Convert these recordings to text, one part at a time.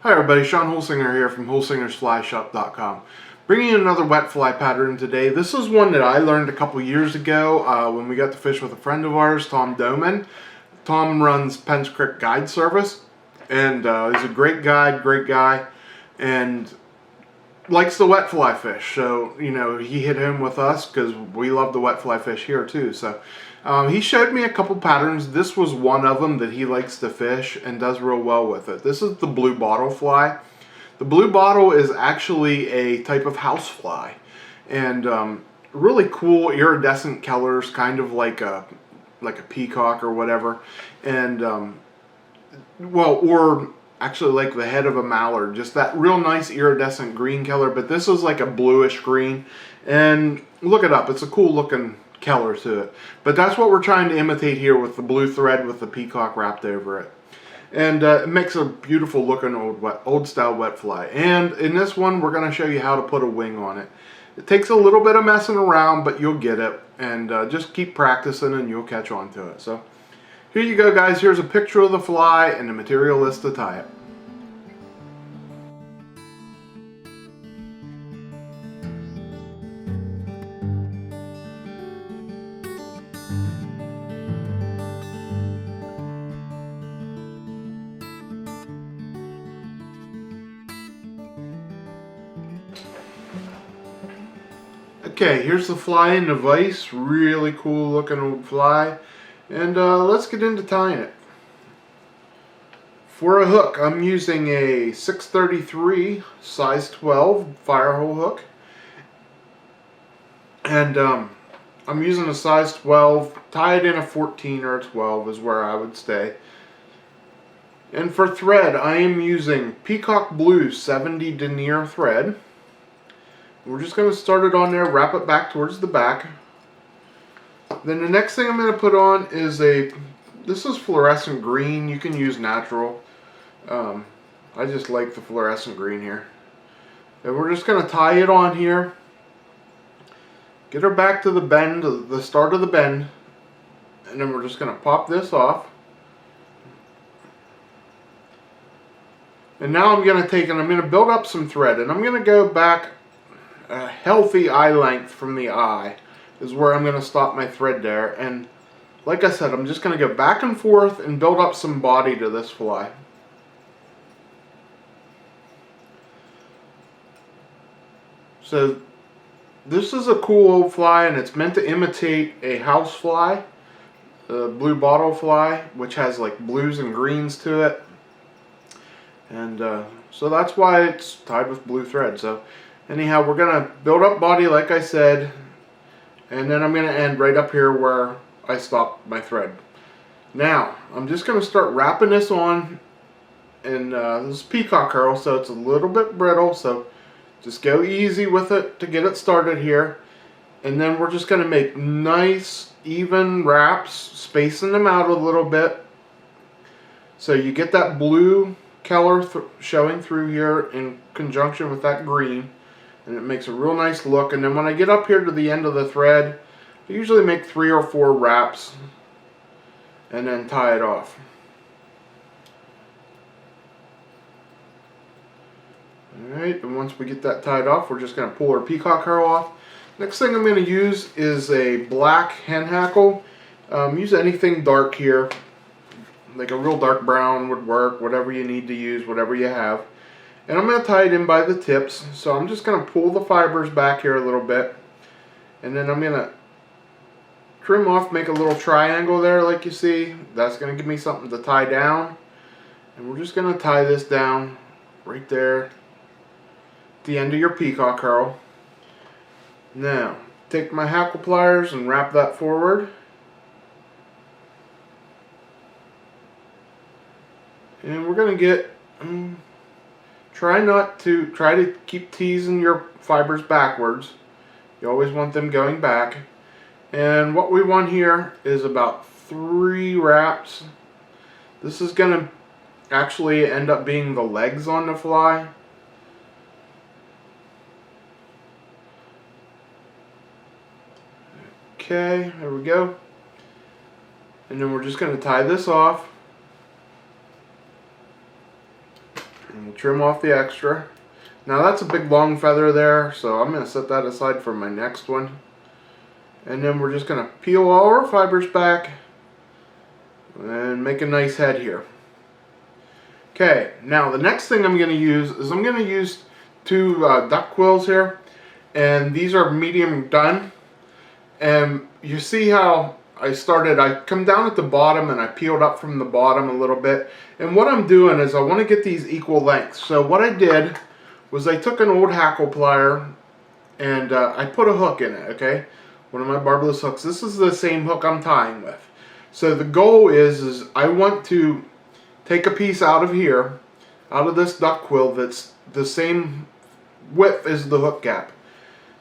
Hi everybody, Sean Holsinger here from holsingersflyshop.com. Bringing you another wet fly pattern today. This is one that I learned a couple years ago when we got to fish with a friend of ours, Tom Doman. Tom runs Penn's Creek Guide Service, and he's a great guide, great guy, and likes the wet fly fish. So, you know, he hit him with us because we love the wet fly fish here too. So he showed me a couple patterns. This was one of them that he likes to fish and does real well with it. This is the blue bottle fly. The blue bottle is actually a type of house fly, and really cool iridescent colors, kind of like a peacock or whatever, and or actually like the head of a mallard, just that real nice iridescent green color, but this is like a bluish green, and look it up, it's a cool looking color to it. But that's what we're trying to imitate here with the blue thread with the peacock wrapped over it. And it makes a beautiful looking old style wet fly. And in this one we're going to show you how to put a wing on it. It takes a little bit of messing around, but you'll get it, and just keep practicing and you'll catch on to it. So here you go, guys. Here's a picture of the fly and the material list to tie it. Okay, here's the fly in the vise. Really cool looking old fly. And let's get into tying it. For a hook, I'm using a 633 size 12 Firehole hook. And I'm using a size 12. Tie it in a 14 or a 12 is where I would stay. And for thread, I am using Peacock Blue 70 Denier thread. We're just going to start it on there, wrap it back towards the back. Then the next thing I'm going to put on is this is fluorescent green. You can use natural. I just like the fluorescent green here. And we're just going to tie it on here. Get her back to the bend, the start of the bend. And then we're just going to pop this off. And now I'm going to take and I'm going to build up some thread. And I'm going to go back a healthy eye length from the eye is where I'm going to stop my thread there. And like I said, I'm just going to go back and forth and build up some body to this fly. So this is a cool old fly, and it's meant to imitate a house fly, the blue bottle fly, which has like blues and greens to it. And so that's why it's tied with blue thread. So anyhow, we're going to build up body like I said, and then I'm going to end right up here where I stopped my thread. Now, I'm just going to start wrapping this on, and this is Peacock Herl, so it's a little bit brittle, so just go easy with it to get it started here. And then we're just going to make nice, even wraps, spacing them out a little bit, so you get that blue color showing through here in conjunction with that green. And it makes a real nice look. And then when I get up here to the end of the thread, I usually make 3 or 4 wraps and then tie it off. Alright, and once we get that tied off, we're just going to pull our Peacock Herl off. Next thing I'm going to use is a black Hen Hackle. Use anything dark here. Like a real dark brown would work, whatever you need to use, whatever you have. And I'm going to tie it in by the tips, so I'm just going to pull the fibers back here a little bit. And then I'm going to trim off, make a little triangle there like you see. That's going to give me something to tie down. And we're just going to tie this down right there at the end of your Peacock Herl. Now, take my hackle pliers and wrap that forward. And we're going to get... Try to keep teasing your fibers backwards. You always want them going back. And what we want here is about 3 wraps. This is going to actually end up being the legs on the fly. Okay, there we go. And then we're just going to tie this off. And we'll trim off the extra. Now that's a big long feather there, so I'm going to set that aside for my next one. And then we're just going to peel all our fibers back and make a nice head here. Okay, now the next thing I'm going to use is I'm going to use two duck quills here. And these are medium done. And you see how I come down at the bottom and I peeled up from the bottom a little bit. And what I'm doing is I want to get these equal lengths. So what I did was I took an old hackle plier and I put a hook in it, okay? One of my barbless hooks. This is the same hook I'm tying with. So the goal is I want to take a piece out of here, out of this duck quill that's the same width as the hook gap.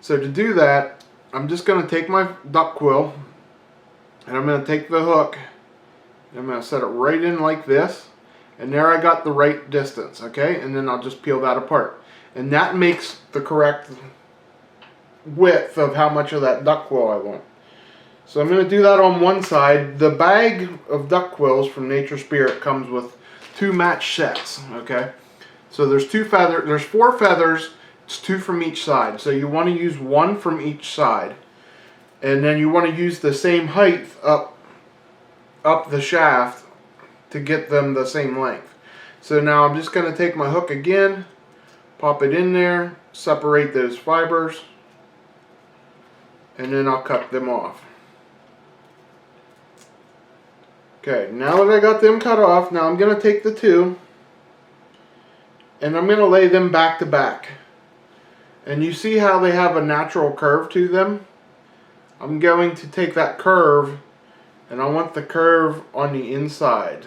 So to do that, I'm just going to take my duck quill and I'm going to take the hook and I'm going to set it right in like this. And there I got the right distance, okay? And then I'll just peel that apart. And that makes the correct width of how much of that duck quill I want. So I'm going to do that on one side. The bag of duck quills from Nature Spirit comes with 2 matched sets, okay? So there's 4 feathers, it's 2 from each side. So you want to use 1 from each side. And then you want to use the same height up the shaft to get them the same length. So now I'm just going to take my hook again, pop it in there, separate those fibers, and then I'll cut them off. Okay, now that I got them cut off, now I'm going to take the 2 and I'm going to lay them back to back. And you see how they have a natural curve to them? I'm going to take that curve and I want the curve on the inside.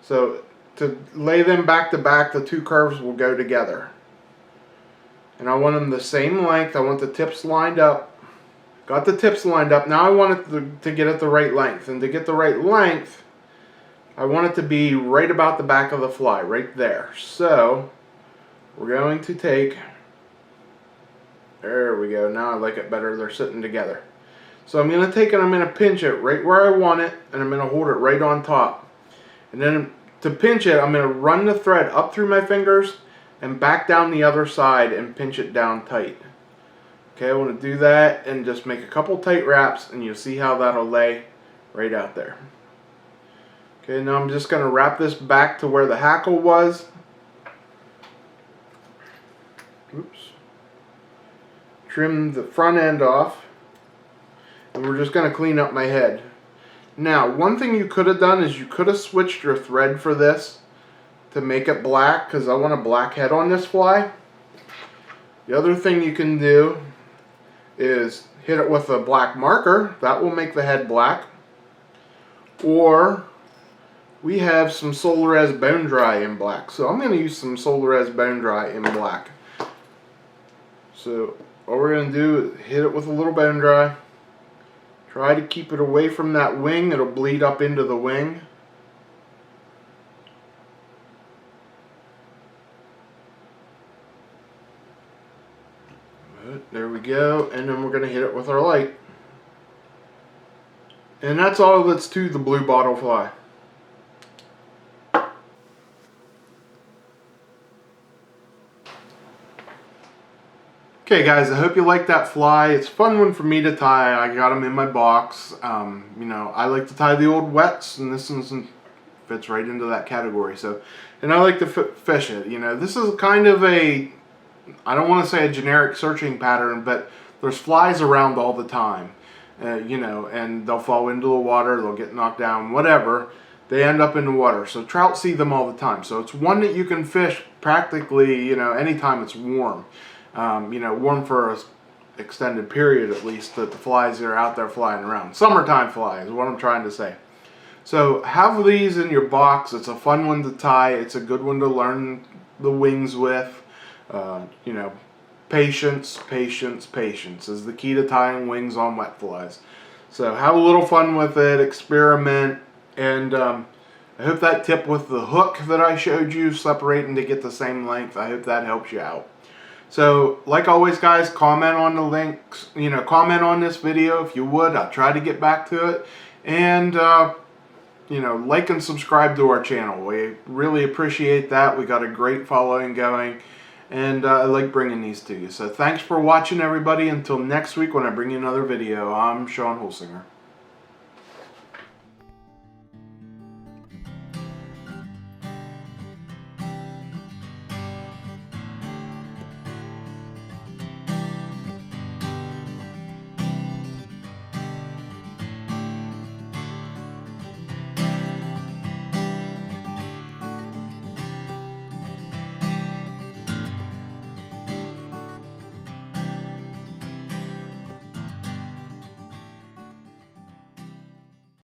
So to lay them back to back, the 2 curves will go together. And I want them the same length. I want the tips lined up. Got the tips lined up. Now I want it to get it the right length. And to get the right length, I want it to be right about the back of the fly, right there. So we're going to take, there we go. Now I like it better. They're sitting together. So I'm going to take it, I'm going to pinch it right where I want it, and I'm going to hold it right on top. And then to pinch it, I'm going to run the thread up through my fingers and back down the other side and pinch it down tight. Okay, I want to do that and just make a couple tight wraps, and you'll see how that'll lay right out there. Okay, now I'm just going to wrap this back to where the hackle was. Oops. Trim the front end off, and we're just going to clean up my head. Now, one thing you could have done is you could have switched your thread for this to make it black, because I want a black head on this fly. The other thing you can do is hit it with a black marker. That will make the head black. Or we have some Solarez Bone Dry in black. So I'm going to use some Solarez Bone Dry in black. So all we're going to do is hit it with a little bone dry. Try to keep it away from that wing. It'll bleed up into the wing. There we go. And then we're going to hit it with our light. And that's all that's to the blue bottle fly. Okay guys, I hope you like that fly. It's a fun one for me to tie. I got them in my box. You know, I like to tie the old wets, and this one fits right into that category. So, and I like to fish it. You know, this is kind of a, I don't want to say a generic searching pattern, but there's flies around all the time. You know, and they'll fall into the water, they'll get knocked down, whatever. They end up in the water. So trout see them all the time. So it's one that you can fish practically, you know, anytime it's warm. You know, warm for an extended period at least, that the flies are out there flying around. Summertime flies is what I'm trying to say. So have these in your box. It's a fun one to tie. It's a good one to learn the wings with. You know, patience, patience, patience is the key to tying wings on wet flies. So have a little fun with it, experiment, and I hope that tip with the hook that I showed you, separating to get the same length, I hope that helps you out. So, like always guys, comment on the links, you know, comment on this video if you would. I'll try to get back to it. And you know, like and subscribe to our channel. We really appreciate that. We got a great following going, and I like bringing these to you. So thanks for watching, everybody. Until next week when I bring you another video, I'm Sean Holsinger.